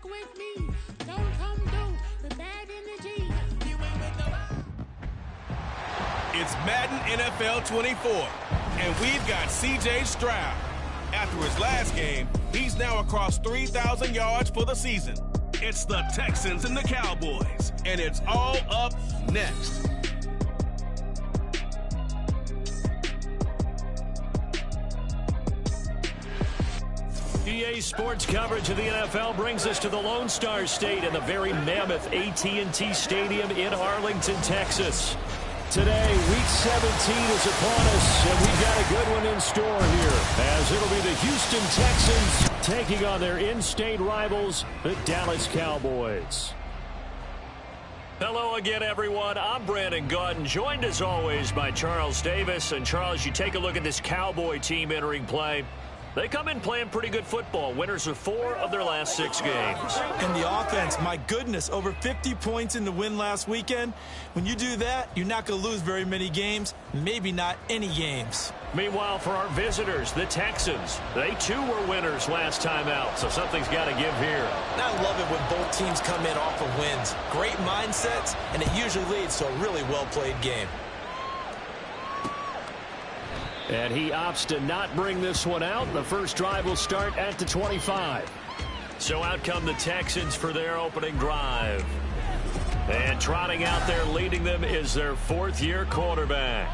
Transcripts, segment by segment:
with me. Don't come through with bad energy. You ain't with the It's Madden NFL 24, and we've got C.J. Stroud. After his last game, he's now across 3,000 yards for the season. It's the Texans and the Cowboys, and it's all up next. EA Sports coverage of the NFL brings us to the Lone Star State and the very mammoth AT&T Stadium in Arlington, Texas. Today, Week 17 is upon us, and we've got a good one in store here, as it'll be the Houston Texans taking on their in-state rivals, the Dallas Cowboys. Hello again, everyone. I'm Brandon Gaudin, joined as always by Charles Davis. And Charles, you take a look at this Cowboy team entering play. They come in playing pretty good football. Winners of 4 of their last 6 games. And the offense, my goodness, over 50 points in the win last weekend. When you do that, you're not going to lose very many games, maybe not any games. Meanwhile, for our visitors, the Texans, they too were winners last time out, so something's got to give here. I love it when both teams come in off of wins. Great mindsets, and it usually leads to a really well-played game. And he opts to not bring this one out. The first drive will start at the 25. So out come the Texans for their opening drive. And trotting out there leading them is their 4th-year quarterback.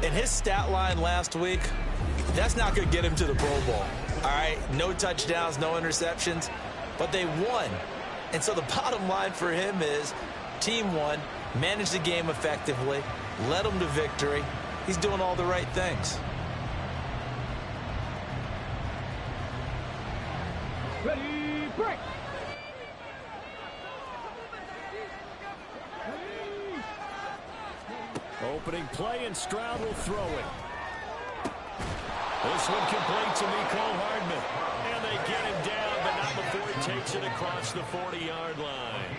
And his stat line last week, that's not going to get him to the Pro Bowl. All right, no touchdowns, no interceptions, but they won. And so the bottom line for him is team won, managed the game effectively, led them to victory. He's doing all the right things. Ready, break. Opening play, and Stroud will throw it. This one complete to Mecole Hardman. And they get him down, but not before he takes it across the 40-yard line.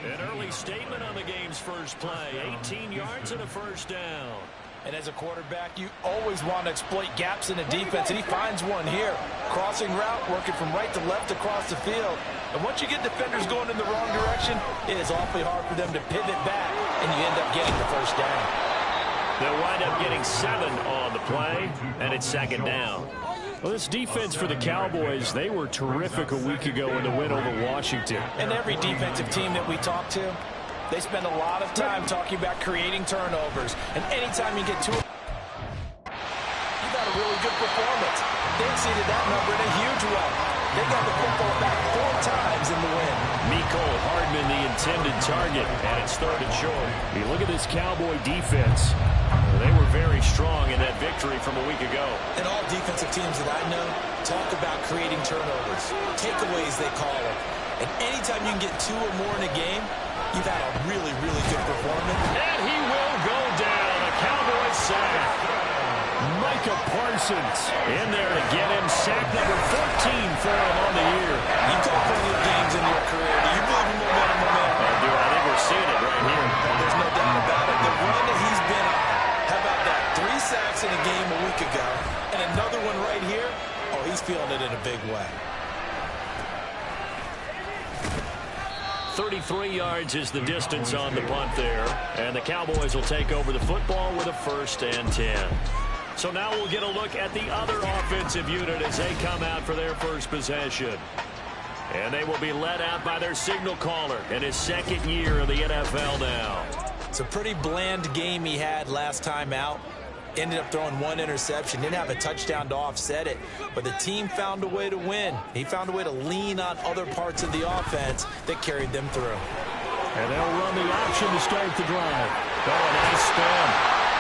An early statement on the game's first play. 18 yards and a first down. And as a quarterback, you always want to exploit gaps in the defense, and he finds one here. Crossing route, working from right to left across the field. And once you get defenders going in the wrong direction, it is awfully hard for them to pivot back, and you end up getting the first down. They'll wind up getting 7 on the play, and it's 2nd down. Well, this defense for the Cowboys, they were terrific a week ago in the win over Washington. And every defensive team that we talk to, they spend a lot of time talking about creating turnovers. And anytime you get to it, you got a really good performance. They exceeded that number in a huge way. They got the football back 4 times in the win. Mecole Hardman, the intended target, and it's 3rd and short. You look at this Cowboy defense. They were very strong in that victory from a week ago. And all defensive teams that I know talk about creating turnovers. Takeaways, they call it. And anytime you can get 2 or more in a game, you've had a really, really good performance. And he will go down. A Cowboy sack. Micah Parsons in there to get him. Sack number 14 for him on the year. You call plenty of games in your career. Do you believe in momentum? I think we're seeing it right here. There's no doubt about it. The run that he's been on. How about that? 3 sacks in a game a week ago. And another one right here. Oh, he's feeling it in a big way. 33 yards is the distance on the punt there. And the Cowboys will take over the football with a 1st and 10. So now we'll get a look at the other offensive unit as they come out for their first possession. And they will be led out by their signal caller in his 2nd year of the NFL now. It's a pretty bland game he had last time out. Ended up throwing 1 interception. Didn't have a touchdown to offset it. But the team found a way to win. He found a way to lean on other parts of the offense that carried them through. And they'll run the option to start the drive. Oh, a nice spin.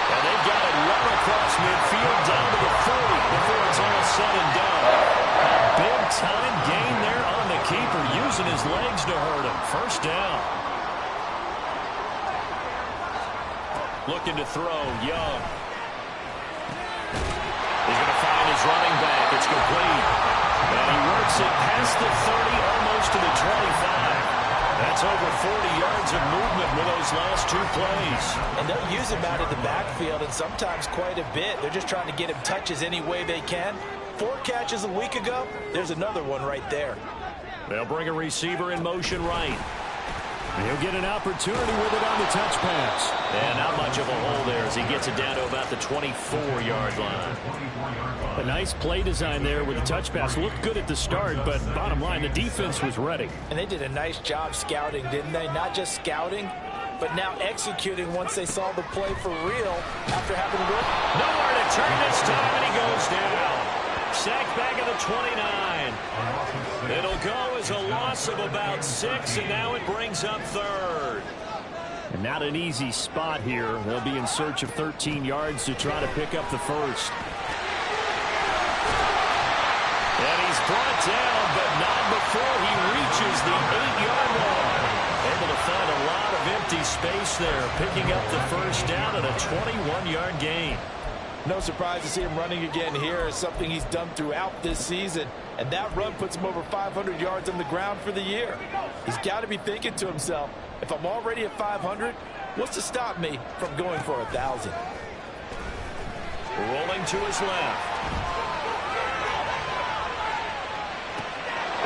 And they've got it well across midfield down to the 40 before it's all said and done. A big-time gain there on the keeper, using his legs to hurt him. 1st down. Looking to throw, Young. He's going to find his running back. It's complete. And he works it past the 30, almost to the 25. That's over 40 yards of movement with those last 2 plays. And they'll use him out of the backfield, and sometimes quite a bit. They're just trying to get him touches any way they can. 4 catches a week ago. There's another one right there. They'll bring a receiver in motion right. He'll get an opportunity with it on the touch pass. And not much of a hole there as he gets it down to about the 24-yard line. A nice play design there with the touch pass. Looked good at the start, but bottom line, the defense was ready. And they did a nice job scouting, didn't they? Not just scouting, but now executing once they saw the play for real after having to work. Nowhere to turn this time, and he goes down. Sacked back at the 29. It'll go as a loss of about 6, and now it brings up third. And not an easy spot here. They'll be in search of 13 yards to try to pick up the first. And he's brought down, but not before he reaches the 8-yard line. Able to find a lot of empty space there, picking up the first down at a 21-yard gain. No surprise to see him running again here. It's something he's done throughout this season. And that run puts him over 500 yards on the ground for the year. He's got to be thinking to himself, if I'm already at 500, what's to stop me from going for 1,000? Rolling to his left.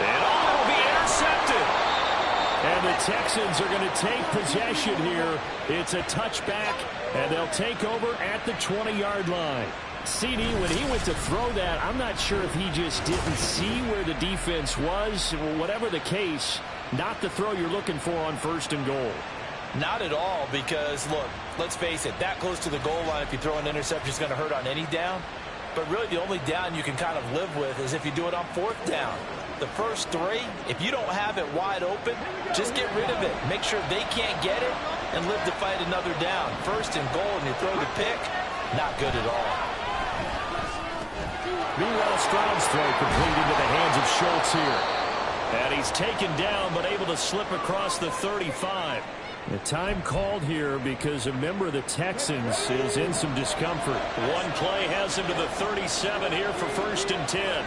And will be intercepted. And the Texans are going to take possession here. It's a touchback, and they'll take over at the 20-yard line. CD, when he went to throw that, I'm not sure if he just didn't see where the defense was. Whatever the case, not the throw you're looking for on 1st and goal. Not at all, because, look, let's face it, that close to the goal line, if you throw an interception, is going to hurt on any down. But really, the only down you can kind of live with is if you do it on 4th down. The first 3, if you don't have it wide open, just get rid of it. Make sure they can't get it and live to fight another down. 1st and goal, and you throw the pick, not good at all. Meanwhile, Stroud's throw complete into the hands of Schultz here. And he's taken down, but able to slip across the 35. The time called here because a member of the Texans is in some discomfort. One play has him to the 37 here for 1st and 10.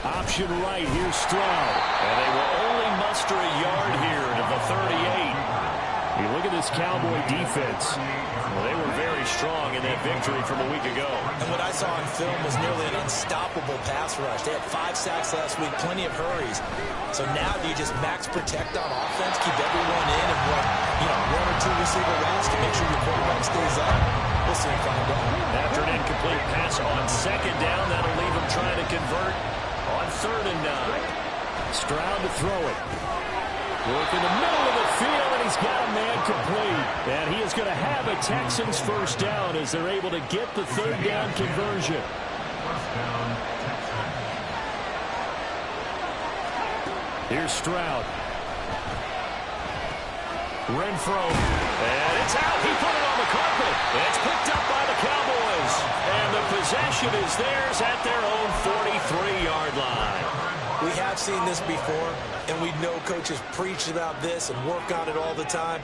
Option right, here's Stroud. And they will only muster a yard here to the 38. You look at this Cowboy defense. Well, they were very strong in that victory from a week ago. And what I saw on film was nearly an unstoppable pass rush. They had 5 sacks last week, plenty of hurries. So now do you just max protect on offense, keep everyone in, and run, 1 or 2 receiver routes to make sure your quarterback stays up? We'll soon find out. After an incomplete pass on 2nd down, that'll leave him trying to convert on 3rd and 9. Stroud to throw it. Work in the middle of the field, and he's got a man complete. And he is going to have a Texans first down as they're able to get the 3rd down conversion. Here's Stroud. Renfro. And it's out. He put it on the carpet. It's picked up by the Cowboys. And the possession is theirs at their own 43-yard line. We have seen this before, and we know coaches preach about this and work on it all the time.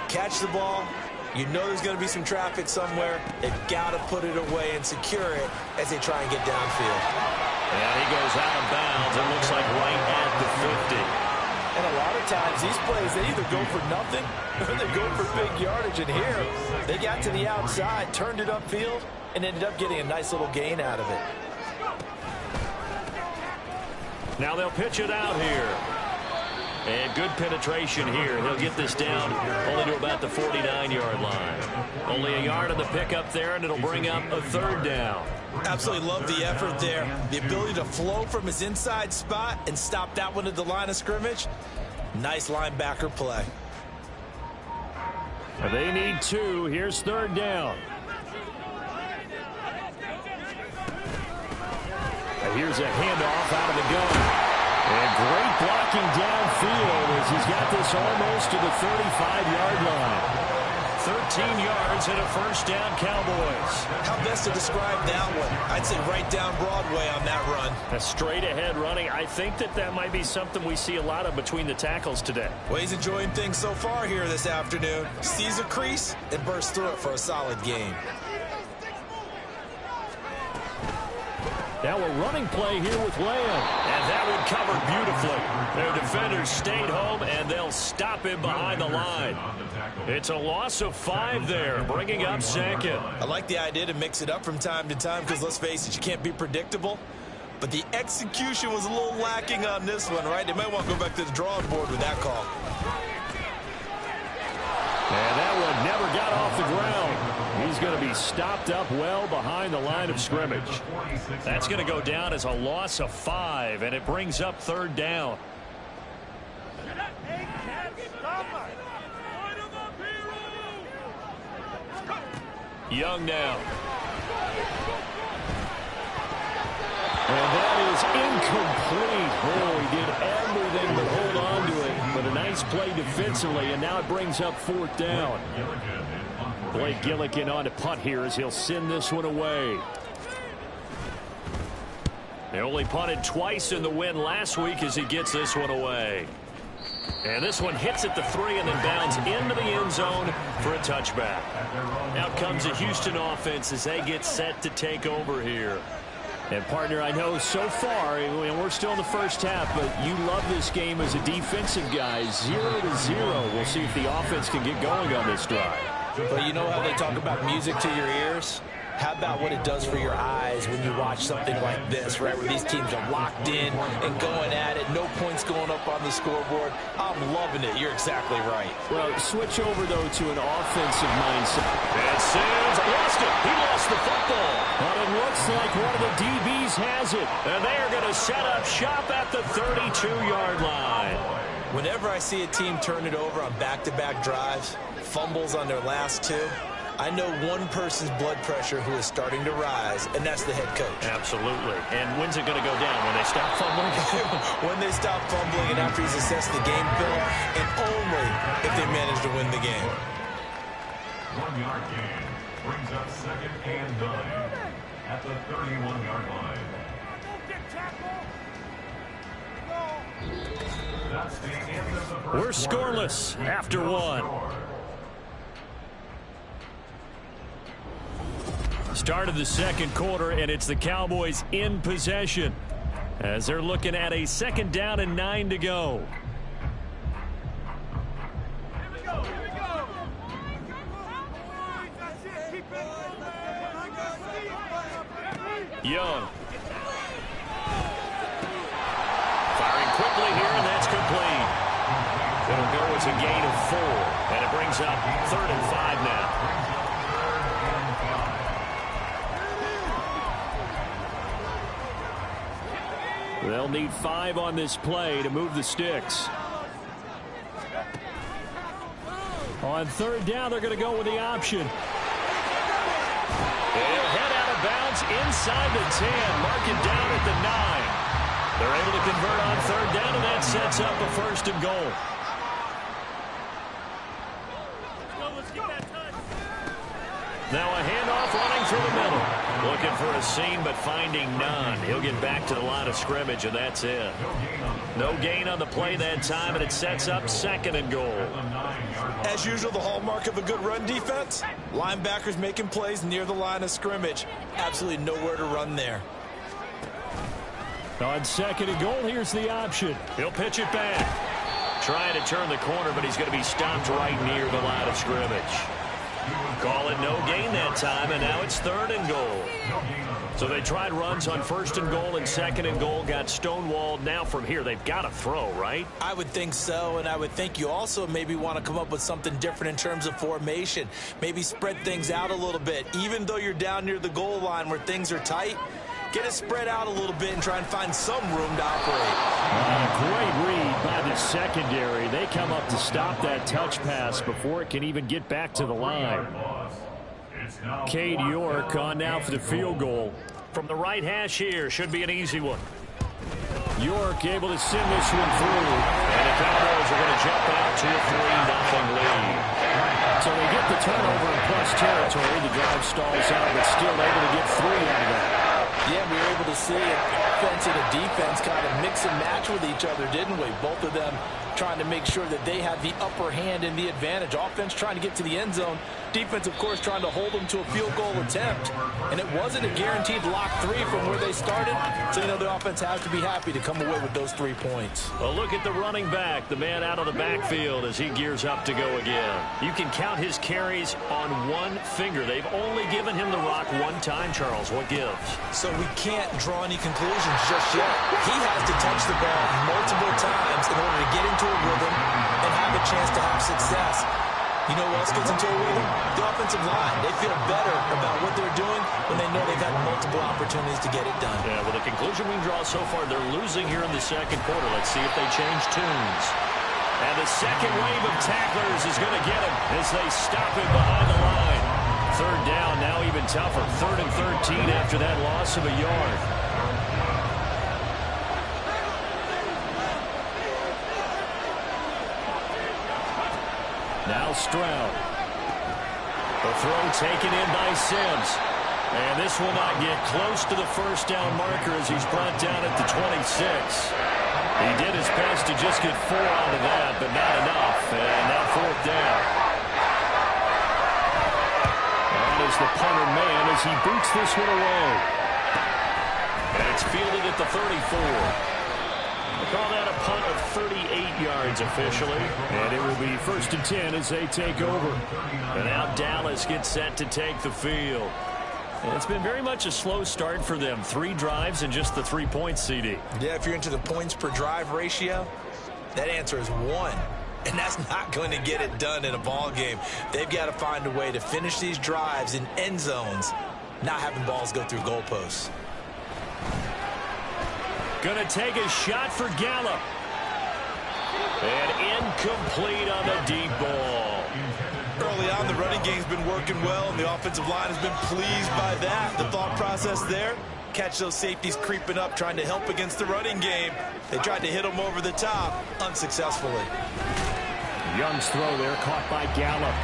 Catch the ball. You know there's going to be some traffic somewhere. They've got to put it away and secure it as they try and get downfield. And he goes out of bounds. It looks like right at the 50. And a lot of times, these plays, they either go for nothing or they go for big yardage. And here, they got to the outside, turned it upfield, and ended up getting a nice little gain out of it. Now they'll pitch it out here. And good penetration here. He'll get this down only to about the 49-yard line. Only a yard on the pickup there, and it'll bring up a 3rd down. Absolutely love the effort there. The ability to flow from his inside spot and stop that one at the line of scrimmage. Nice linebacker play. They need 2. Here's 3rd down. And here's a handoff out of the gun. And great blocking downfield as he's got this almost to the 35-yard line. 13 yards and a first down, Cowboys. How best to describe that one? I'd say right down Broadway on that run. A straight-ahead running. I think that might be something we see a lot of between the tackles today. Well, he's enjoying things so far here this afternoon. Sees a crease and bursts through it for a solid gain. Now a running play here with Lamb. And that one covered beautifully. Their defenders stayed home, and they'll stop him behind the line. It's a loss of 5 there, bringing up 2nd. I like the idea to mix it up from time to time because, let's face it, you can't be predictable. but the execution was a little lacking on this one, right? They might want to go back to the drawing board with that call. And that one never got off the ground. He's going to be stopped up well behind the line of scrimmage. That's going to go down as a loss of 5, and it brings up 3rd down. Young now. And that is incomplete. Oh, he did everything but hold on to it. But a nice play defensively, and now it brings up 4th down. Blake Gillikin on to punt here as he'll send this one away. They only punted twice in the win last week as he gets this one away. And this one hits at the 3 and then bounds into the end zone for a touchback. Out comes the Houston offense as they get set to take over here. And, partner, I know so far, we're still in the first half, but you love this game as a defensive guy. 0-0. We'll see if the offense can get going on this drive. But you know how they talk about music to your ears? How about what it does for your eyes when you watch something like this, right, where these teams are locked in and going at it, no points going up on the scoreboard? I'm loving it. You're exactly right. Well, switch over, though, to an offensive mindset. And Sims lost it. He lost the football. But it looks like one of the DBs has it. And they are going to set up shop at the 32-yard line. Whenever I see a team turn it over on back-to-back drives, fumbles on their last 2, I know one person's blood pressure who is starting to rise, and that's the head coach. Absolutely. And when's it going to go down? When they stop fumbling? When they stop fumbling and after he's assessed the game film, and only if they manage to win the game. 1-yard gain brings up 2nd and 9 at the 31-yard line. That's the end of the first We're scoreless after 1. Start of the 2nd quarter, and it's the Cowboys in possession as they're looking at a 2nd down and 9 to go. Young. Firing quickly here, and that's complete. It'll go as a gain of 4, and it brings up 3rd and 5 now. They'll need 5 on this play to move the sticks. On 3rd down, they're going to go with the option. They'll head out of bounds inside the 10. Mark it down at the 9. They're able to convert on 3rd down, and that sets up a 1st and goal. Now a handoff running through the middle. Looking for a seam, but finding none. He'll get back to the line of scrimmage, and that's it. No gain on the play that time, and it sets up 2nd and goal. As usual, the hallmark of a good run defense, linebackers making plays near the line of scrimmage. Absolutely nowhere to run there. On 2nd and goal, here's the option. He'll pitch it back. Trying to turn the corner, but he's going to be stopped right near the line of scrimmage. Call it no gain that time, and now it's 3rd and goal. So they tried runs on 1st and goal and 2nd and goal, got stonewalled. Now from here, they've got to throw, right? I would think so, and I would think you also maybe want to come up with something different in terms of formation. Maybe spread things out a little bit. Even though you're down near the goal line where things are tight, get it spread out a little bit and try and find some room to operate. Great read by the secondary. They come up to stop that touch pass before it can even get back to the line. Cade York on now for the field goal. From the right hash here, should be an easy one. York able to send this one through. And the Cowboys are going to jump out to a 3-0 lead. So they get the turnover in plus territory. The drive stalls out, but still able to get 3 out of that. Yeah, we were able to see an offense and a defense kind of mix and match with each other, didn't we? Both of them trying to make sure that they have the upper hand and the advantage. Offense trying to get to the end zone. Defense, of course, trying to hold them to a field goal attempt. And it wasn't a guaranteed lock 3 from where they started. So, the offense has to be happy to come away with those 3 points. Well, look at the running back, the man out of the backfield as he gears up to go again. You can count his carries on one finger. They've only given him the rock one time, Charles. What gives? So we can't draw any conclusions just yet. He has to touch the ball multiple times in order to get into a rhythm and have a chance to have success. You know what else gets into a rhythm? The offensive line. They feel better about what they're doing when they know they've had multiple opportunities to get it done. Yeah, well, the conclusion we can draw so far, they're losing here in the second quarter. Let's see if they change tunes. And the second wave of tacklers is going to get him as they stop him behind the line. Third down, now even tougher. 3rd and 13 after that loss of a yard. Now Stroud. The throw taken in by Sims. And this will not get close to the first down marker as he's brought down at the 26. He did his best to just get 4 out of that, but not enough. And now 4th down. That is the punter man as he boots this one away. And it's fielded at the 34. They call that a punt of 38 yards officially. And it will be 1st and 10 as they take over. And now Dallas gets set to take the field. And it's been very much a slow start for them. 3 drives and just the 3 points, CD. Yeah, if you're into the points per drive ratio, that answer is 1. And that's not going to get it done in a ball game. They've got to find a way to finish these drives in end zones, not having balls go through goalposts. Going to take a shot for Gallup. And incomplete on the deep ball. Early on, the running game's been working well, and the offensive line has been pleased by that. The thought process there, catch those safeties creeping up, trying to help against the running game. They tried to hit them over the top, unsuccessfully. Young's throw there, caught by Gallup.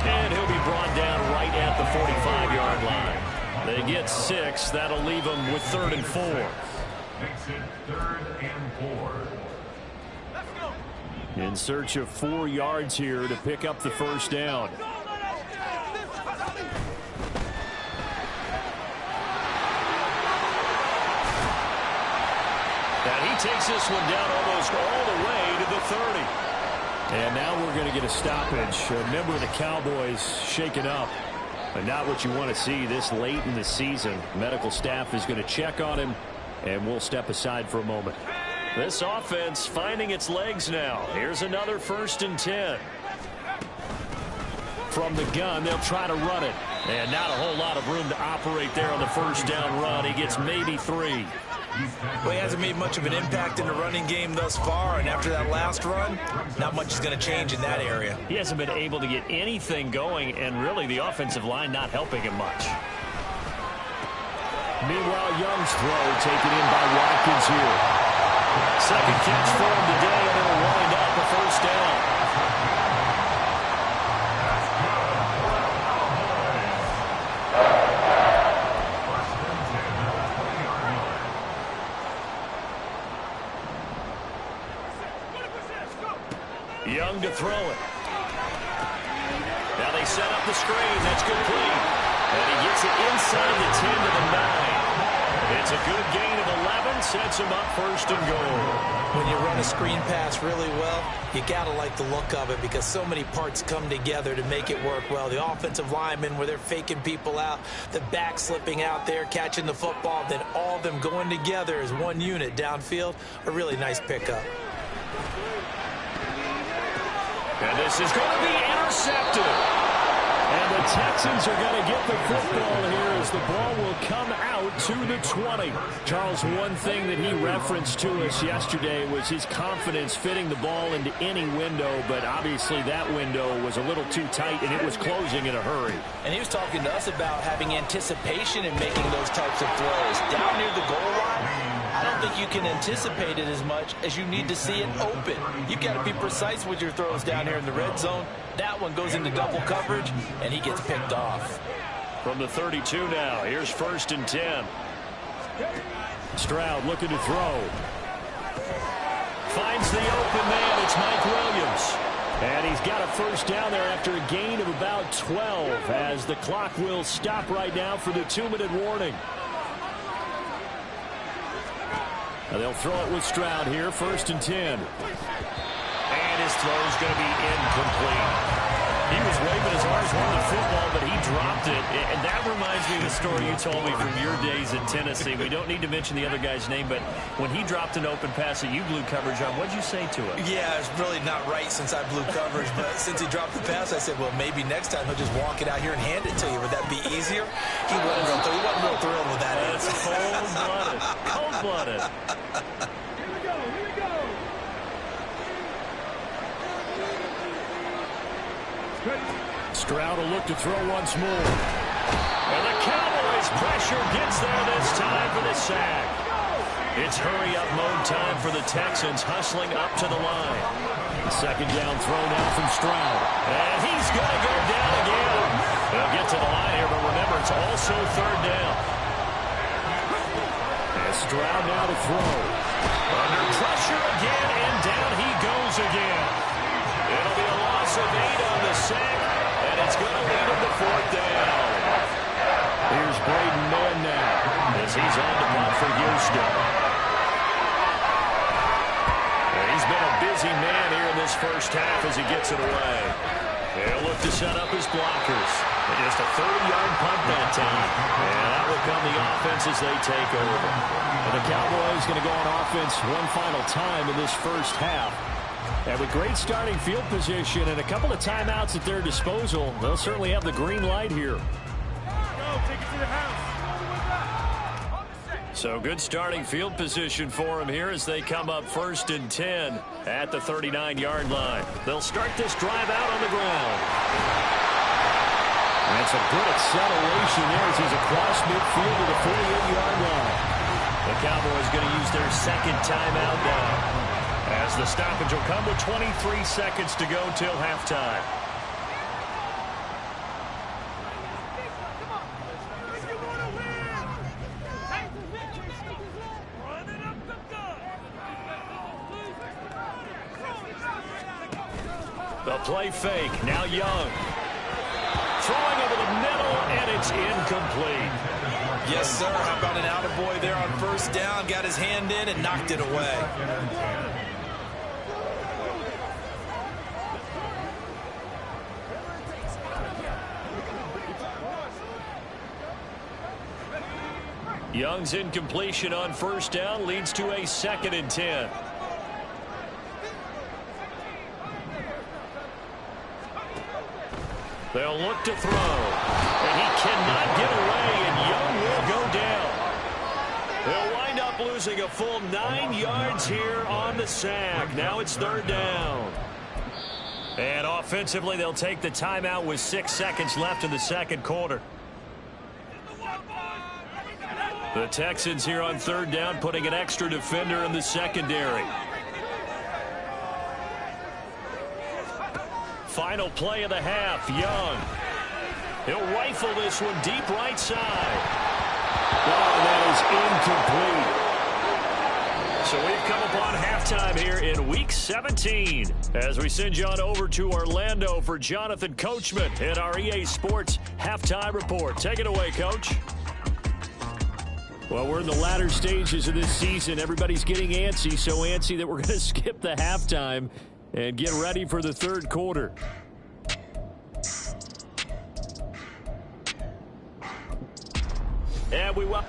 And he'll be brought down right at the 45-yard line. They get 6. That'll leave them with 3rd and 4. Makes it 3rd and 4. In search of 4 yards here to pick up the first down. And he takes this one down almost all the way to the 30. And now we're going to get a stoppage. A member of the Cowboys shaken up. But not what you want to see this late in the season. Medical staff is going to check on him, and we'll step aside for a moment. This offense finding its legs now. Here's another 1st and 10. From the gun, they'll try to run it. And not a whole lot of room to operate there on the first down run. He gets maybe 3. Well, he hasn't made much of an impact in the running game thus far, and after that last run, not much is going to change in that area. He hasn't been able to get anything going, and really the offensive line not helping him much. Meanwhile, Young's throw taken in by Watkins here. Second catch for him today, and it'll wind up a first down. Young to throw it. Now they set up the screen. That's complete. And he gets it inside the 10 to the 9. It's a good gain of 11. Sets him up 1st and goal. When you run a screen pass really well, you got to like the look of it because so many parts come together to make it work well. The offensive linemen, where they're faking people out, the back slipping out there, catching the football, then all of them going together as one unit downfield. A really nice pickup. And this is going to be intercepted. And the Texans are going to get the football here as the ball will come out to the 20. Charles, one thing that he referenced to us yesterday was his confidence fitting the ball into any window, but obviously that window was a little too tight and it was closing in a hurry. And he was talking to us about having anticipation in making those types of throws. Down near the goal line, I don't think you can anticipate it as much as you need to see it open. You've got to be precise with your throws down here in the red zone. That one goes into double coverage, and he gets picked off. From the 32 now, here's 1st and 10. Stroud looking to throw. Finds the open man. It's Mike Williams. And he's got a first down there after a gain of about 12 as the clock will stop right now for the 2-minute warning. And they'll throw it with Stroud here, 1st and 10. And his throw is going to be incomplete. He was waving his arms on the football, but he dropped it. And that reminds me of the story you told me from your days in Tennessee. We don't need to mention the other guy's name, but when he dropped an open pass that you blew coverage on, what'd you say to him? Yeah, it's really not right since I blew coverage, but since he dropped the pass, I said, well, maybe next time he'll just walk it out here and hand it to you. Would that be easier? He wasn't real thrilled with that answer. Cold-blooded. Cold-blooded. Stroud will look to throw once more. And the Cowboys' pressure gets there this time for the sack. It's hurry-up mode time for the Texans, hustling up to the line. The 2nd down throw now from Stroud. And he's going to go down again. They'll get to the line here, but remember, it's also 3rd down. And Stroud now to throw. Under pressure again, and down he goes again. It'll be a loss of 8 on the sack, and it's going to lead him to 4th down. Here's Braden Mann now as he's on the punt for Houston. And he's been a busy man here in this first half as he gets it away. They'll look to set up his blockers. And just a 30-yard punt that time. And that will come the offense as they take over. And the Cowboys going to go on offense one final time in this first half. And with great starting field position and a couple of timeouts at their disposal, they'll certainly have the green light here. So good starting field position for them here as they come up 1st and 10 at the 39-yard line. They'll start this drive out on the ground. And it's a good acceleration there as he's across midfield to the 48-yard line. The Cowboys going to use their 2nd timeout now, as the stoppage will come with 23 seconds to go till halftime. The play fake, now Young. Throwing over the middle, and it's incomplete. Yes, sir. How about an attaboy there on 1st down? Got his hand in and knocked it away. Young's incompletion on 1st down leads to a 2nd and 10. They'll look to throw. And he cannot get away, and Young will go down. They'll wind up losing a full 9 yards here on the sack. Now it's 3rd down. And offensively, they'll take the timeout with 6 seconds left in the 2nd quarter. The Texans here on 3rd down, putting an extra defender in the secondary. Final play of the half, Young. He'll rifle this one deep right side. Oh, that is incomplete. So we've come upon halftime here in Week 17 as we send you on over to Orlando for Jonathan Coachman in our EA Sports Halftime Report. Take it away, Coach. Well, we're in the latter stages of this season. Everybody's getting antsy, so antsy that we're going to skip the halftime and get ready for the 3rd quarter. And we will.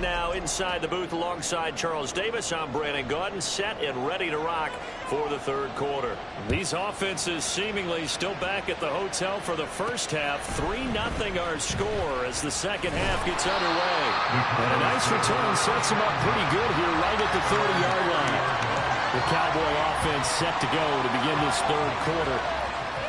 now inside the booth alongside Charles Davis. I'm Brandon Gaudin, set and ready to rock for the third quarter. These offenses seemingly still back at the hotel for the first half. 3-0 our score as the second half gets underway. And a nice return sets them up pretty good here right at the 30-yard line. The Cowboy offense set to go to begin this third quarter.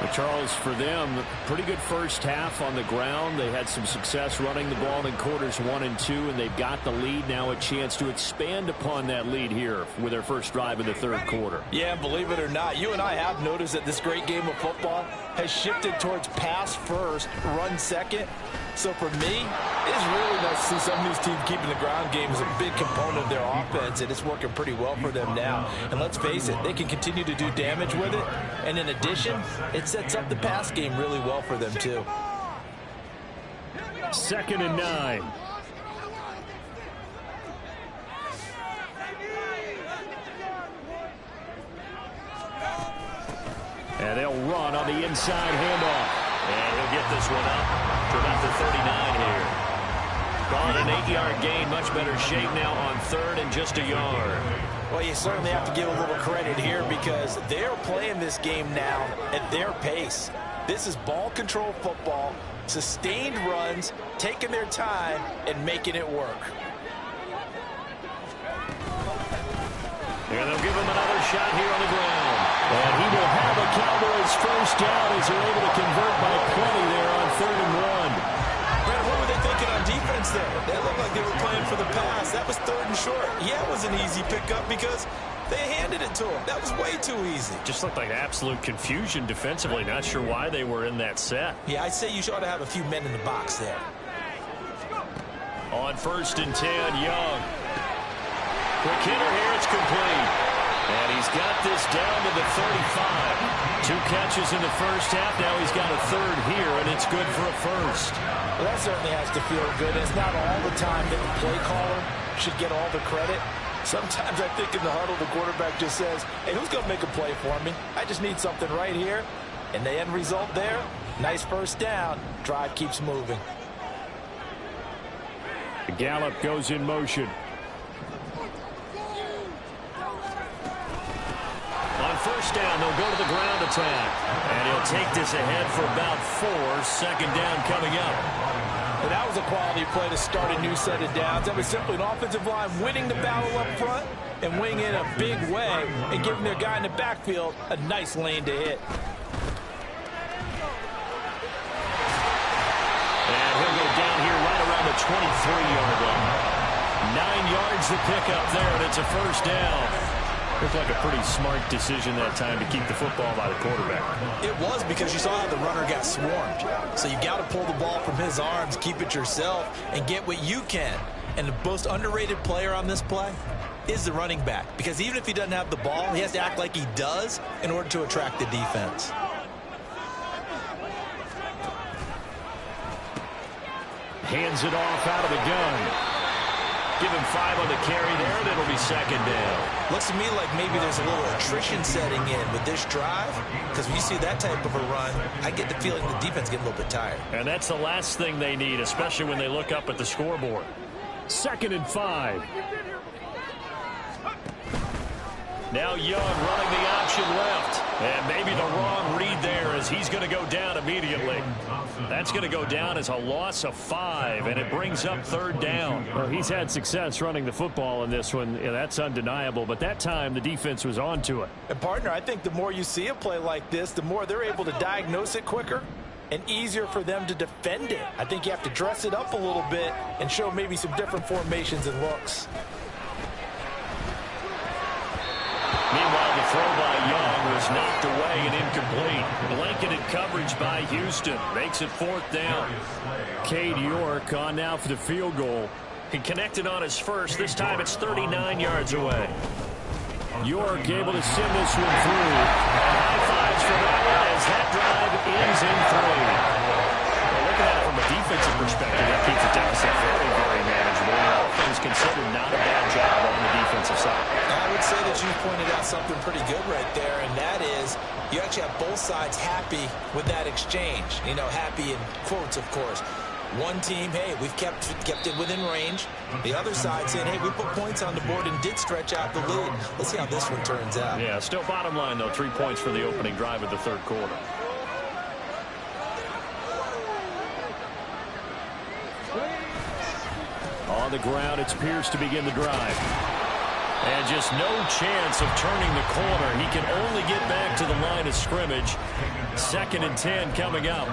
But Charles, for them, pretty good first half on the ground. They had some success running the ball in quarters 1 and 2, and they've got the lead now, a chance to expand upon that lead here with their first drive in the third quarter. Yeah, believe it or not, you and I have noticed that this great game of football has shifted towards pass first, run second. So for me, it's really nice to see some of these teams keeping the ground game as a big component of their offense, and it's working pretty well for them now. And let's face it, they can continue to do damage with it. And in addition, it sets up the pass game really well for them too. 2nd and 9. And they'll run on the inside handoff. And he'll get this one up to about the 39 here. Call it an 8-yard gain. Much better shape now on 3rd and just a yard. Well, you certainly have to give a little credit here because they're playing this game now at their pace. This is ball control football, sustained runs, taking their time, and making it work. And they'll give him another shot here on the ground. And he will have a Cowboys first down as they're able to convert by plenty there on 3rd and 1. Brad, what were they thinking on defense there? They looked like they were playing for the pass. That was 3rd and short. Yeah, it was an easy pickup because they handed it to him. That was way too easy. Just looked like absolute confusion defensively. Not sure why they were in that set. Yeah, I'd say you ought to have a few men in the box there. On 1st and 10, Young. Quick hitter here, it's complete. And he's got this down to the 35. 2 catches in the first half. Now he's got a 3rd here, and it's good for a first. Well, that certainly has to feel good. It's not all the time that the play caller should get all the credit. Sometimes I think in the huddle, the quarterback just says, hey, who's going to make a play for me? I just need something right here. And the end result there, nice first down. Drive keeps moving. Gallup goes in motion. On 1st down, they'll go to the ground attack. And he'll take this ahead for about 4. 2nd down coming up. And that was a quality play to start a new set of downs. That was simply an offensive line winning the battle up front and winning in a big way and giving their guy in the backfield a nice lane to hit. And he'll go down here right around the 23-yard line. 9 yards to pick up there, and it's a first down. Looked like a pretty smart decision that time to keep the football by the quarterback. It was because you saw how the runner got swarmed. So you got to pull the ball from his arms, keep it yourself, and get what you can. And the most underrated player on this play is the running back. Because even if he doesn't have the ball, he has to act like he does in order to attract the defense. Hands it off out of the gun. Give him 5 on the carry there, and it'll be 2nd down. Looks to me like maybe there's a little attrition setting in with this drive, because when you see that type of a run, I get the feeling the defense getting a little bit tired. And that's the last thing they need, especially when they look up at the scoreboard. 2nd and 5. Now Young running the option left. And maybe the wrong read there as he's going to go down immediately. That's going to go down as a loss of 5, and it brings up 3rd down. Well, he's had success running the football in this one. Yeah, that's undeniable, but that time the defense was on to it. And, partner, I think the more you see a play like this, the more they're able to diagnose it quicker and easier for them to defend it. I think you have to dress it up a little bit and show maybe some different formations and looks. Meanwhile, the throw by Young was knocked away and incomplete. Blanketed coverage by Houston. Makes it 4th down. Cade York on now for the field goal. He connected on his first. This time it's 39 yards away. York able to send this one through. High fives for that one as that drive ends in 3. Well, looking at it from a defensive perspective, that keeps the deficit very, very manageable. All things considered, not a bad job on the defensive side. I would say that you pointed out something pretty good right there, and that is you actually have both sides happy with that exchange. You know, happy in quotes, of course. One team, hey, we've kept it within range. The other side saying, hey, we put points on the board and did stretch out the lead. Let's see how this one turns out. Yeah, still bottom line, though, 3 points for the opening drive of the third quarter. On the ground, it's Pierce to begin the drive. And just no chance of turning the corner. He can only get back to the line of scrimmage. 2nd and 10 coming up.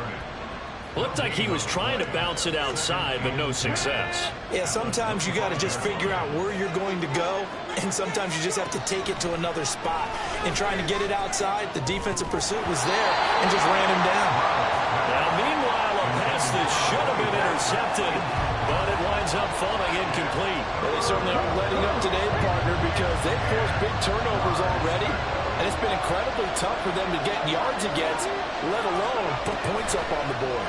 Looked like he was trying to bounce it outside, but no success. Yeah, sometimes you got to just figure out where you're going to go, and sometimes you just have to take it to another spot. In trying to get it outside, the defensive pursuit was there and just ran him down. Now, meanwhile, a pass that should have been intercepted, but it winds up falling incomplete. Well, they certainly aren't letting up today, partner, because they've forced big turnovers already, and it's been incredibly tough for them to get yards against, let alone put points up on the board.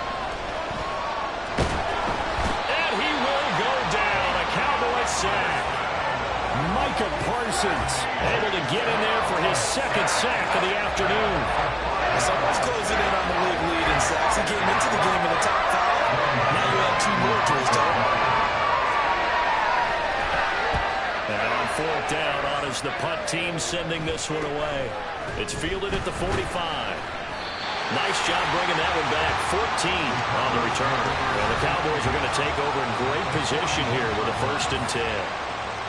And he will go down, a Cowboy sack. Micah Parsons able to get in there for his 2nd sack of the afternoon. Someone's closing in on the league lead in sacks. He came into the game in the top 5. Now you have 2 more to his total. And on 4th down, on is the punt team sending this one away. It's fielded at the 45. Nice job bringing that one back. 14 on the return. Well, the Cowboys are going to take over in great position here with a 1st and 10.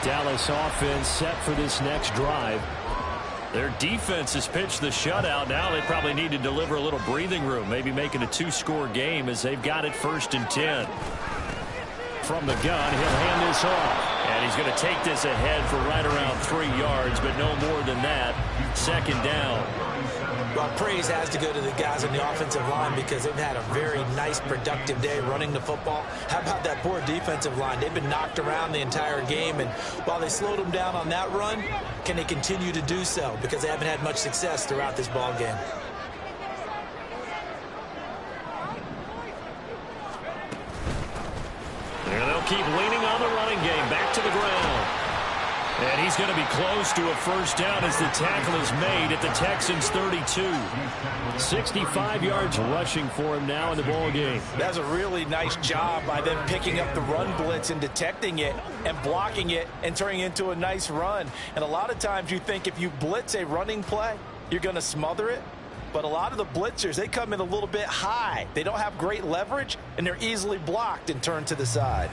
Dallas offense set for this next drive. Their defense has pitched the shutout. Now they probably need to deliver a little breathing room, maybe make it a 2-score game as they've got it 1st and 10. From the gun, he'll hand this off. And he's going to take this ahead for right around 3 yards, but no more than that. 2nd down. Well, praise has to go to the guys on the offensive line because they've had a very nice, productive day running the football. How about that poor defensive line? They've been knocked around the entire game, and while they slowed them down on that run, can they continue to do so? Because they haven't had much success throughout this ball game. And they'll keep leaning on the running game. Back to the ground. And he's going to be close to a 1st down as the tackle is made at the Texans' 32. 65 yards rushing for him now in the ball game. That's a really nice job by them picking up the run blitz and detecting it and blocking it and turning it into a nice run. And a lot of times you think if you blitz a running play, you're going to smother it. But a lot of the blitzers, they come in a little bit high. They don't have great leverage, and they're easily blocked and turned to the side.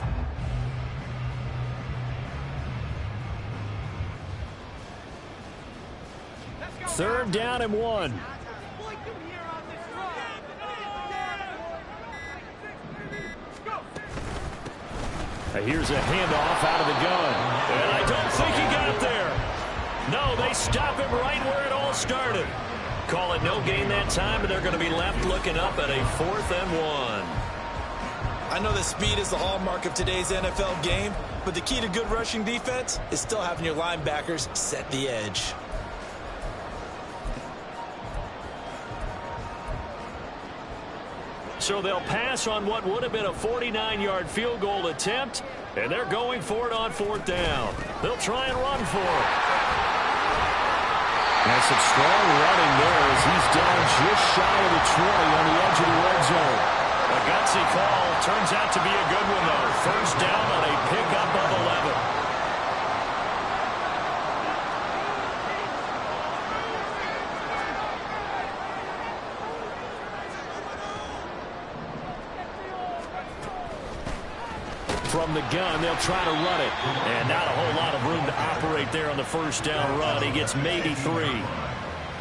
Third down and 1. Here's a handoff out of the gun. And I don't think he got there. No, they stop him right where it all started. Call it no gain that time, but they're going to be left looking up at a 4th and 1. I know that speed is the hallmark of today's NFL game, but the key to good rushing defense is still having your linebackers set the edge. So they'll pass on what would have been a 49-yard field goal attempt, and they're going for it on 4th down. They'll try and run for it. That's some strong running there as he's down just shy of the 20 on the edge of the red zone. A gutsy call turns out to be a good one, though. 1st down on a pickup of 11. From the gun, they'll try to run it. And not a whole lot of room to operate there on the 1st down run. He gets maybe 3.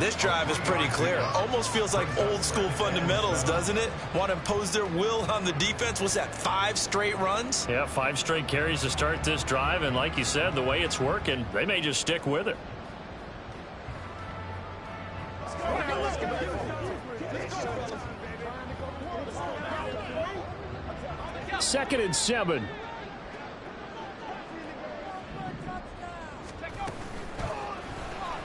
This drive is pretty clear. Almost feels like old school fundamentals, doesn't it? Want to impose their will on the defense. What's that, 5 straight runs? Yeah, 5 straight carries to start this drive. And like you said, the way it's working, they may just stick with it. Second and 7.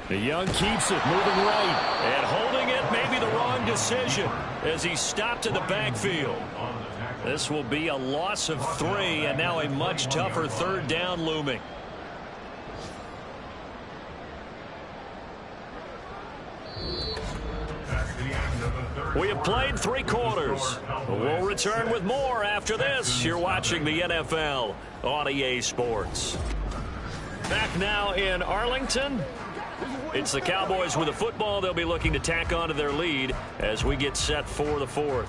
The Young keeps it, moving right, and holding it, maybe the wrong decision as he stopped in the backfield. This will be a loss of 3, and now a much tougher 3rd down looming. That's the end of the 3rd We have played 3 quarters. We'll return with more after this. You're watching the NFL on EA Sports. Back now in Arlington. It's the Cowboys with the football. They'll be looking to tack on to their lead as we get set for the 4th.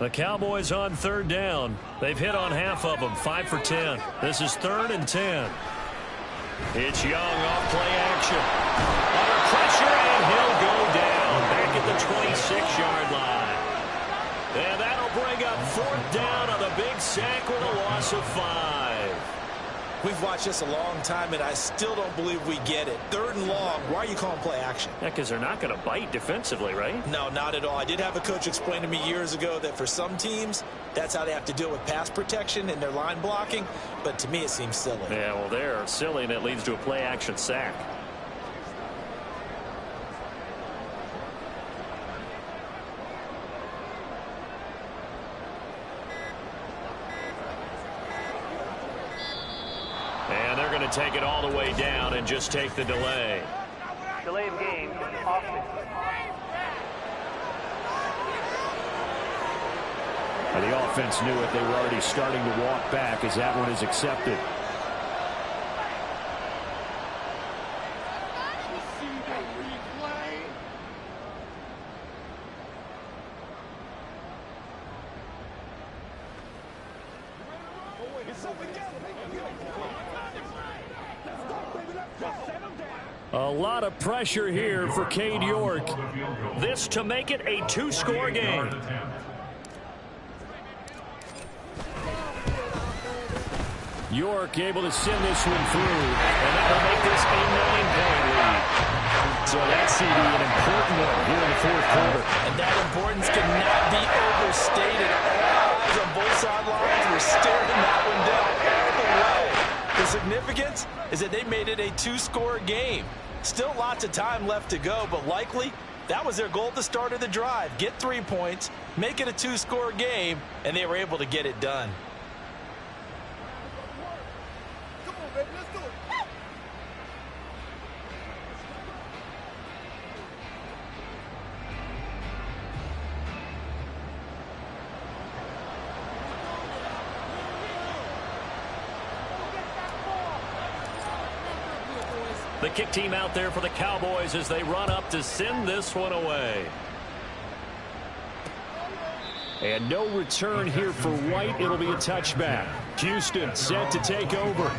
The Cowboys on 3rd down. They've hit on half of them, 5 for 10. This is 3rd and 10. It's Young off play action. Under pressure, and he'll go down back at the 26-yard line. And that'll bring up 4th down on the big sack with a loss of 5. We've watched this a long time, and I still don't believe we get it. 3rd and long. Why are you calling play action? Yeah, because they're not going to bite defensively, right? No, not at all. I did have a coach explain to me years ago that for some teams, that's how they have to deal with pass protection and their line blocking. But to me, it seems silly. Yeah, well, they're silly, and it leads to a play action sack. And they're going to take it all the way down and just take the delay. Delay of game, offense. The offense knew it. They were already starting to walk back as that one is accepted. A lot of pressure here for Cade York. This to make it a 2-score game. York able to send this one through, and that will make this a 9-point lead. So that's an important one here in the 4th quarter. And that importance cannot be overstated. All eyes on both sidelines were staring that one down all the way. The significance is that they made it a 2-score game. Still lots of time left to go, but likely that was their goal at the start of the drive. Get 3 points, make it a 2-score game, and they were able to get it done. The kick team out there for the Cowboys as they run up to send this one away. And no return here for White. It'll be a touchback. Houston set to take over.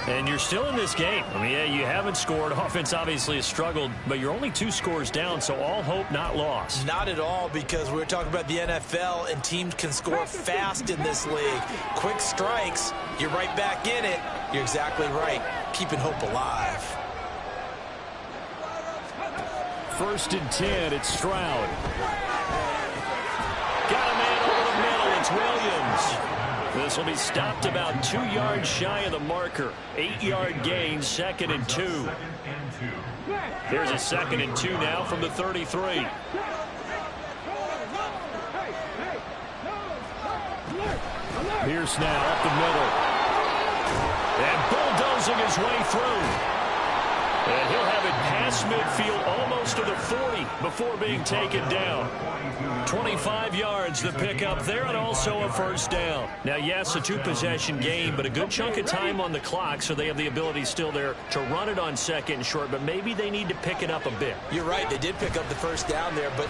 And you're still in this game. I mean, yeah, you haven't scored. Offense obviously has struggled, but you're only 2 scores down, so all hope not lost. Not at all, because we're talking about the NFL, and teams can score fast in this league. Quick strikes, you're right back in it. You're exactly right. Keeping hope alive. 1st and 10, it's Stroud. Got a man over the middle, it's Williams. This will be stopped about 2 yards shy of the marker. 8-yard gain, 2nd and 2. Here's a 2nd and 2 now from the 33. Pierce now up the middle. And bulldozing his way through. And he'll have it past midfield almost to the 40 before being taken down. 25 yards the pickup there, and also a 1st down. Now, yes, a 2-possession game, but a good chunk of time on the clock, so they have the ability still there to run it on 2nd and short, but maybe they need to pick it up a bit. You're right. They did pick up the 1st down there, but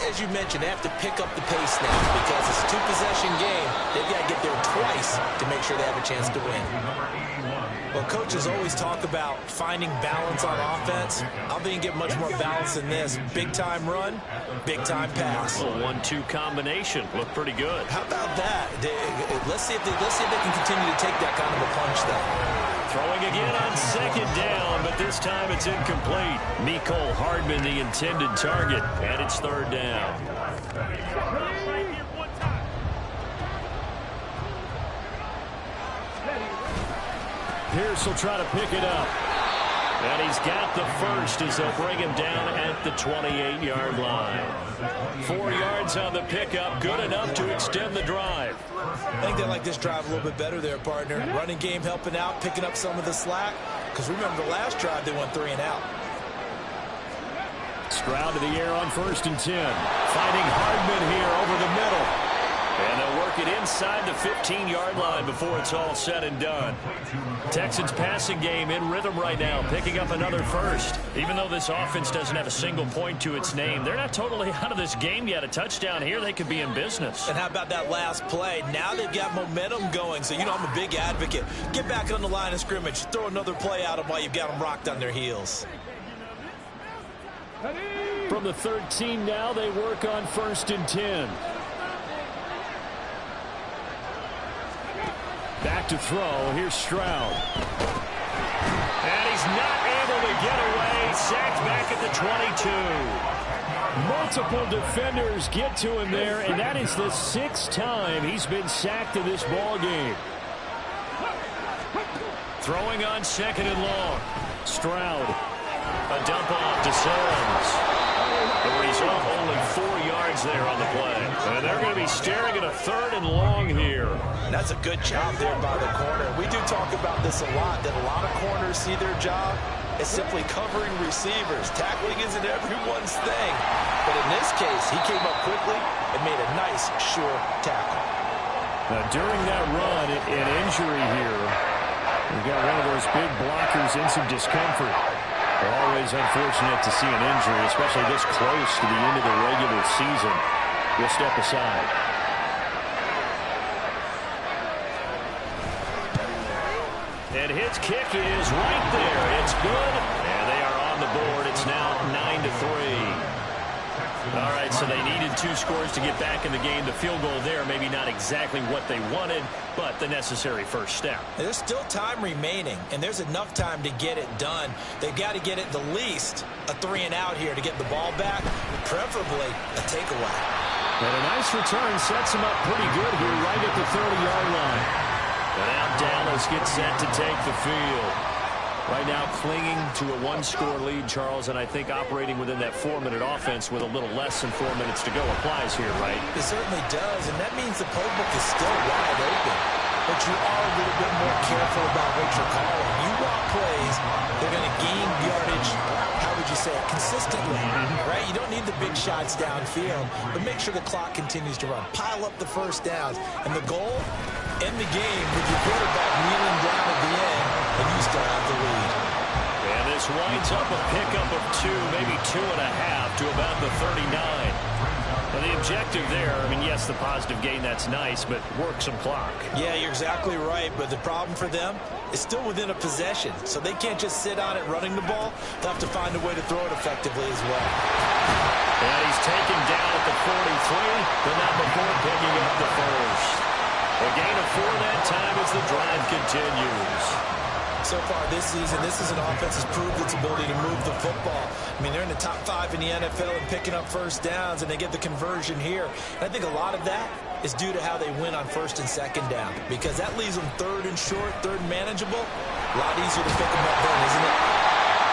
as you mentioned, they have to pick up the pace now because it's a 2-possession game. They've got to get there twice to make sure they have a chance to win. Well, coaches always talk about finding balance on offense. I think you get much more balance than this. Big-time run, big-time pass. A 1-2 combination. Looked pretty good. How about that? Let's see if they can continue to take that kind of a punch, though. Throwing again on 2nd down, but this time it's incomplete. Mecole Hardman, the intended target, and it's 3rd down. Pierce will try to pick it up. And he's got the 1st as they'll bring him down at the 28-yard line. 4 yards on the pickup, good enough to extend the drive. I think they like this drive a little bit better there, partner. Running game helping out, picking up some of the slack. Because remember, the last drive they went 3 and out. Stroud to the air on 1st and 10. Finding Hardman here over the middle. And they'll work it inside the 15-yard line before it's all said and done. Texans passing game in rhythm right now, picking up another first. Even though this offense doesn't have a single point to its name, they're not totally out of this game yet. A touchdown here, they could be in business. And how about that last play? Now they've got momentum going. So, I'm a big advocate. Get back on the line of scrimmage. Throw another play at them while you've got them rocked on their heels. From the 13 now, they work on 1st and 10. Back to throw. Here's Stroud. And he's not able to get away. Sacked back at the 22. Multiple defenders get to him there, and that is the 6th time he's been sacked in this ball game. Throwing on 2nd and long. Stroud. A dump off to Sims. The result, only 4 yards there on the play. And they're going to be staring at a 3rd and long here. That's a good job there by the corner. We do talk about this a lot, that a lot of corners see their job as simply covering receivers. Tackling isn't everyone's thing. But in this case, he came up quickly and made a nice, sure tackle. Now, during that run, an injury here. We've got one of those big blockers in some discomfort. Always unfortunate to see an injury, especially this close to the end of the regular season. We'll step aside. And his kick is right there. It's good. And they are on the board. It's now 9-3. All right, so they needed 2 scores to get back in the game. The field goal there, maybe not exactly what they wanted, but the necessary first step. There's still time remaining, and there's enough time to get it done. They've got to get it the least a 3-and-out here to get the ball back, preferably a takeaway. And a nice return sets him up pretty good here right at the 30-yard line. And now Dallas gets set to take the field. Right now clinging to a 1-score lead, Charles, and I think operating within that 4-minute offense with a little less than 4 minutes to go applies here, right? It certainly does, and that means the playbook is still wide open. But you are a little bit more careful about what you're calling. You want plays, they're going to gain yardage, how would you say it, consistently, right? You don't need the big shots downfield, but make sure the clock continues to run. Pile up the first downs, and the goal, end the game with your quarterback kneeling down at the end, and you still have the lead. And this winds up a pickup of 2, maybe 2.5 to about the 39. Well, the objective there, I mean, yes, the positive gain, that's nice, but work some clock. Yeah, you're exactly right, but the problem for them is still within a possession, so they can't just sit on it running the ball. They'll have to find a way to throw it effectively as well. And he's taken down at the 43, but not before picking up the first. A gain of 4 that time as the drive continues. So far this season, this is an offense that's proved its ability to move the football. I mean, they're in the top 5 in the NFL and picking up first downs, and they get the conversion here. And I think a lot of that is due to how they win on 1st and 2nd down, because that leaves them 3rd and short, 3rd and manageable. A lot easier to pick them up then, isn't it?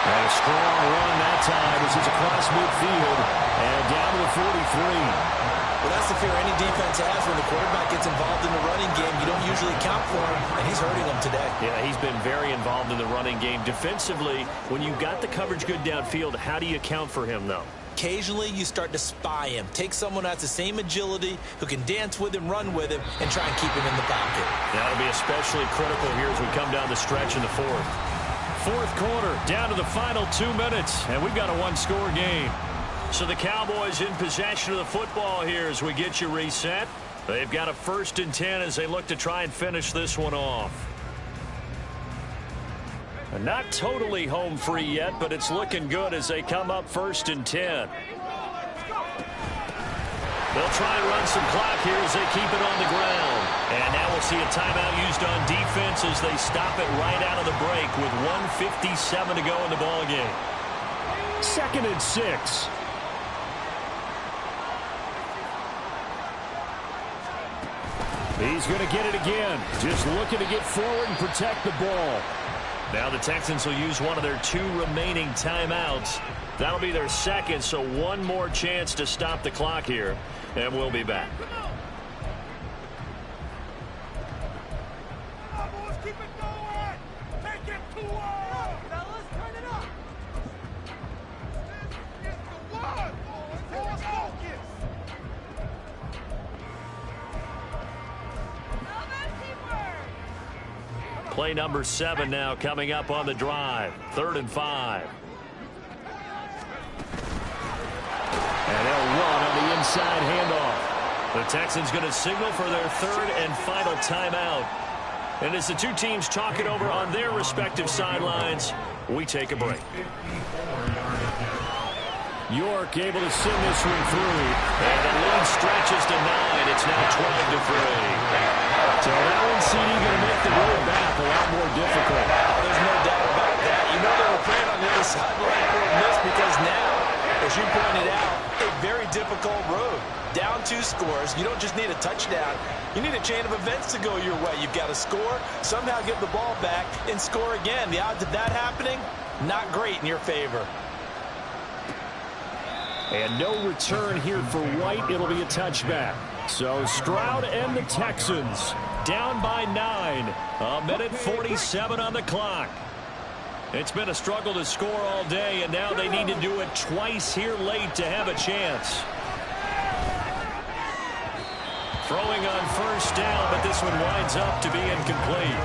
And a strong run that time as he's across midfield and down to the 43. Well, that's the fear any defense has when the quarterback gets involved in the running game. You don't usually account for him, and he's hurting them today. Yeah, he's been very involved in the running game. Defensively, when you got the coverage good downfield, how do you account for him, though? Occasionally, you start to spy him. Take someone who has the same agility, who can dance with him, run with him, and try and keep him in the pocket. That'll be especially critical here as we come down the stretch in the 4th. 4th quarter, down to the final 2 minutes, and we've got a 1-score game. So the Cowboys in possession of the football here as we get you reset. They've got a 1st and 10 as they look to try and finish this one off. And not totally home free yet, but it's looking good as they come up 1st and 10. They'll try and run some clock here as they keep it on the ground. And now we'll see a timeout used on defense as they stop it right out of the break with 1:57 to go in the ballgame. 2nd and 6. He's going to get it again. Just looking to get forward and protect the ball. Now the Texans will use one of their 2 remaining timeouts. That'll be their 2nd, so 1 more chance to stop the clock here. And we'll be back. Keep it going! Take it to us! Fellas, turn it up! This is the one! Play number 7 now coming up on the drive. 3rd and 5. And they'll run on the inside handoff. The Texans going to signal for their 3rd and final timeout. And as the two teams talk it over on their respective sidelines, we take a break. York able to send this one through. And the lead stretches to 9. It's now 12-3. So that one, CD, going to make the road back a lot more difficult. Oh, there's no doubt about that. You know they were playing on the other sideline for a miss because now, as you pointed out, a very difficult road. Down 2 scores. You don't just need a touchdown. You need a chain of events to go your way. You've got to score, somehow get the ball back, and score again. The odds of that happening, not great in your favor. And no return here for White. It'll be a touchback. So Stroud and the Texans down by 9. 1:47 on the clock. It's been a struggle to score all day, and now they need to do it twice here late to have a chance. Throwing on 1st down, but this one winds up to be incomplete.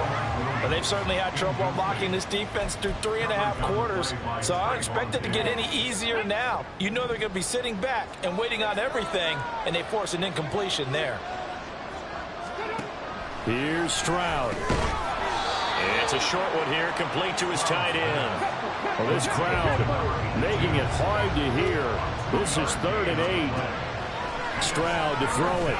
Well, they've certainly had trouble unlocking this defense through 3.5 quarters, so I don't expect it to get any easier now. You know they're going to be sitting back and waiting on everything, and they force an incompletion there. Here's Stroud. It's a short one here, complete to his tight end. Well, this crowd making it hard to hear. This is 3rd and 8. Stroud to throw it.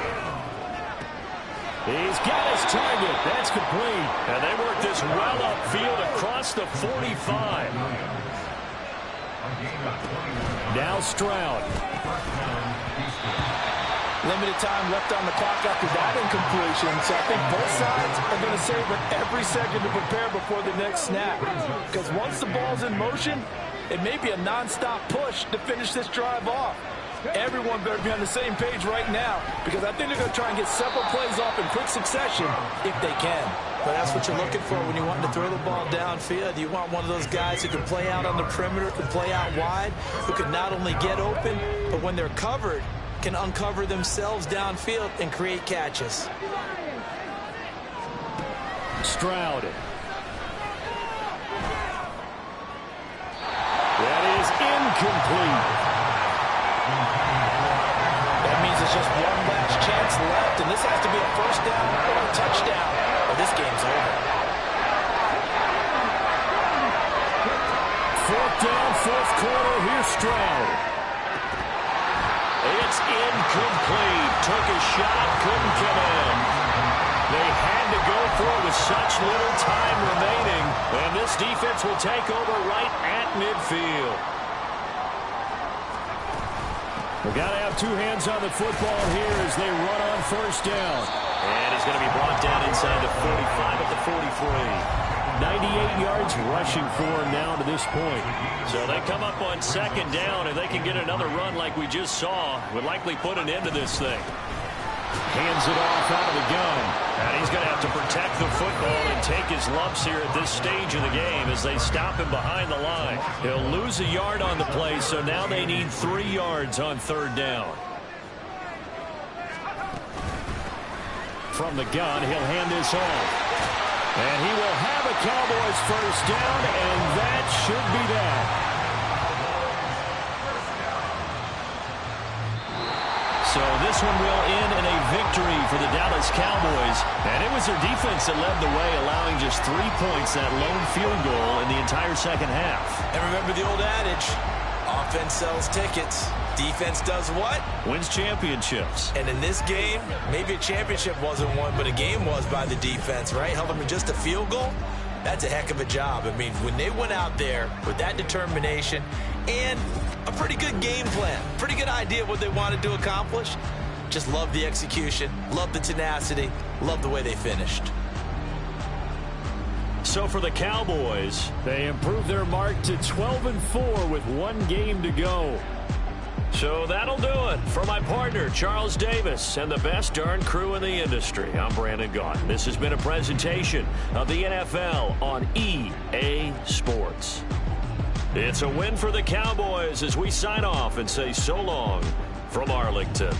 He's got his target. That's complete. And they work this well upfield across the 45. Now Stroud. Limited time left on the clock after that incompletion, so I think both sides are going to save every second to prepare before the next snap. Because once the ball's in motion, it may be a nonstop push to finish this drive off. Everyone better be on the same page right now, because I think they're going to try and get several plays off in quick succession if they can. But that's what you're looking for when you want to throw the ball downfield. You want one of those guys who can play out on the perimeter, can play out wide, who can not only get open, but when they're covered, can uncover themselves downfield and create catches. Stroud. That is incomplete. That means it's just one last chance left, and this has to be a 1st down or a touchdown, or this game's over. 4th down, 4th quarter. Here's Stroud. It's incomplete. Took a shot, couldn't get in. They had to go for it with such little time remaining, and this defense will take over right at midfield. We've got to have 2 hands on the football here as they run on 1st down. And he's going to be brought down inside the 45 at the 43. 98 yards rushing for him now to this point. So they come up on 2nd down. If they can get another run like we just saw, would likely put an end to this thing. Hands it off out of the gun. And he's going to have to protect the football and take his lumps here at this stage of the game as they stop him behind the line. He'll lose a yard on the play, so now they need 3 yards on 3rd down. From the gun, he'll hand this off. And he will have a Cowboys 1st down, and that should be that. So this one will end in a victory for the Dallas Cowboys. And it was their defense that led the way, allowing just 3 points, that lone field goal in the entire 2nd half. And remember the old adage, offense sells tickets. Defense does what? Wins championships. And in this game, maybe a championship wasn't won, but a game was by the defense, right? Held them to just a field goal. That's a heck of a job. I mean, when they went out there with that determination and a pretty good game plan, pretty good idea of what they wanted to accomplish, just love the execution, love the tenacity, love the way they finished. So for the Cowboys, they improved their mark to 12-4 with 1 game to go. So that'll do it. For my partner, Charles Davis, and the best darn crew in the industry, I'm Brandon Gaudin. This has been a presentation of the NFL on EA Sports. It's a win for the Cowboys as we sign off and say so long from Arlington.